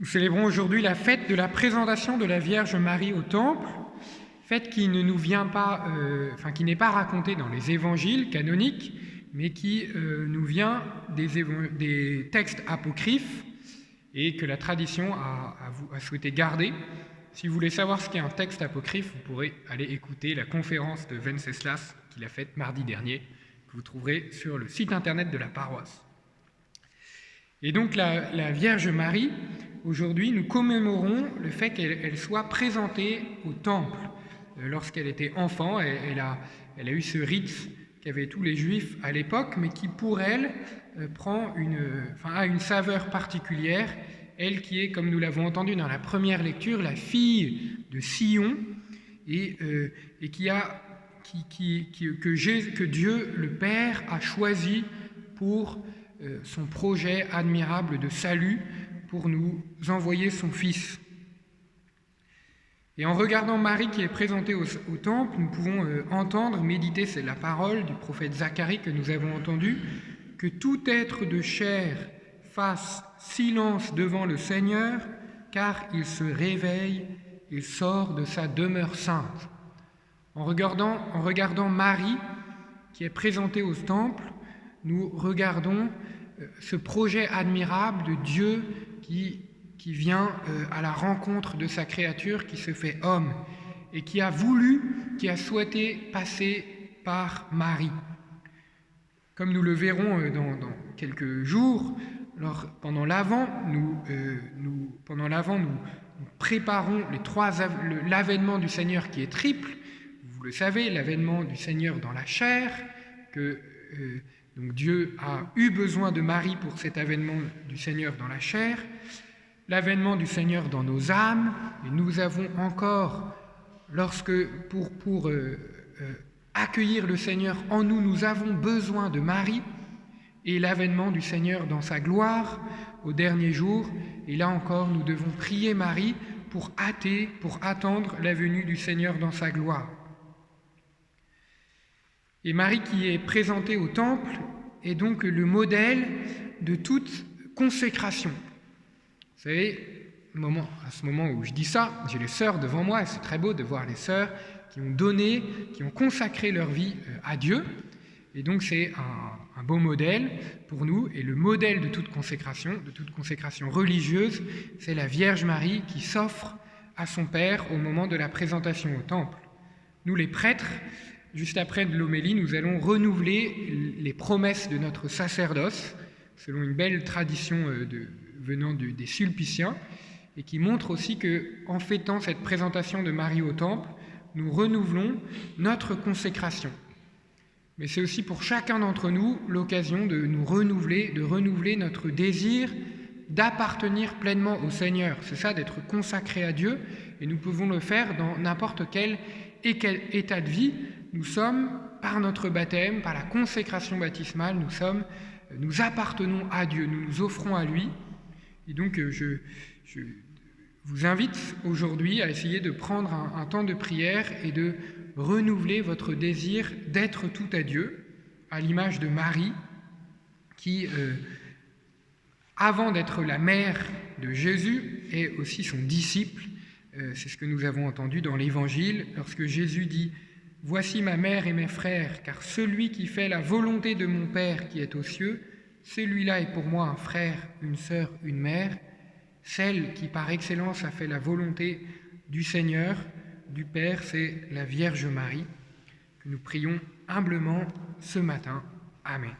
Nous célébrons aujourd'hui la fête de la présentation de la Vierge Marie au Temple, fête qui ne nous vient pas, qui n'est pas racontée dans les évangiles canoniques, mais qui nous vient des textes apocryphes et que la tradition a souhaité garder. Si vous voulez savoir ce qu'est un texte apocryphe, vous pourrez aller écouter la conférence de Venceslas qu'il a faite mardi dernier, que vous trouverez sur le site internet de la paroisse. Et donc la Vierge Marie, aujourd'hui, nous commémorons le fait qu'elle soit présentée au Temple. Lorsqu'elle était enfant, elle a eu ce rite qu'avaient tous les Juifs à l'époque, mais qui pour elle a une saveur particulière. Elle qui est, comme nous l'avons entendu dans la première lecture, la fille de Sion, et que Dieu le Père a choisi pour son projet admirable de salut, pour nous envoyer son Fils. Et en regardant Marie qui est présentée au Temple, nous pouvons entendre, méditer, c'est la parole du prophète Zacharie que nous avons entendu, que tout être de chair fasse silence devant le Seigneur, car il se réveille, il sort de sa demeure sainte. En regardant Marie qui est présentée au Temple, nous regardons ce projet admirable de Dieu qui vient à la rencontre de sa créature, qui se fait homme, et qui a souhaité passer par Marie. Comme nous le verrons dans quelques jours, pendant l'Avent, nous préparons l'avènement du Seigneur qui est triple. Vous le savez, l'avènement du Seigneur dans la chair, donc Dieu a eu besoin de Marie pour cet avènement du Seigneur dans la chair, l'avènement du Seigneur dans nos âmes, et nous avons encore, pour accueillir le Seigneur en nous, nous avons besoin de Marie, et l'avènement du Seigneur dans sa gloire au dernier jour, et là encore nous devons prier Marie pour attendre la venue du Seigneur dans sa gloire. Et Marie qui est présentée au Temple est donc le modèle de toute consécration. Vous savez, à ce moment où je dis ça, j'ai les sœurs devant moi, et c'est très beau de voir les sœurs qui ont consacré leur vie à Dieu. Et donc c'est un beau modèle pour nous, et le modèle de toute consécration religieuse, c'est la Vierge Marie qui s'offre à son Père au moment de la présentation au Temple. Nous les prêtres, juste après de l'homélie, nous allons renouveler les promesses de notre sacerdoce, selon une belle tradition venant des Sulpiciens, et qui montre aussi qu'en fêtant cette présentation de Marie au Temple, nous renouvelons notre consécration. Mais c'est aussi pour chacun d'entre nous l'occasion de renouveler notre désir d'appartenir pleinement au Seigneur. C'est ça, d'être consacré à Dieu, et nous pouvons le faire dans n'importe quel état de vie. Nous sommes, par notre baptême, par la consécration baptismale, nous appartenons à Dieu, nous nous offrons à lui. Et donc, je vous invite aujourd'hui à essayer de prendre un temps de prière et de renouveler votre désir d'être tout à Dieu, à l'image de Marie, qui, avant d'être la mère de Jésus, est aussi son disciple. C'est ce que nous avons entendu dans l'Évangile, lorsque Jésus dit « Voici ma mère et mes frères, car celui qui fait la volonté de mon Père qui est aux cieux, celui-là est pour moi un frère, une sœur, une mère. Celle qui par excellence a fait la volonté du Seigneur, du Père, c'est la Vierge Marie, que nous prions humblement ce matin. Amen.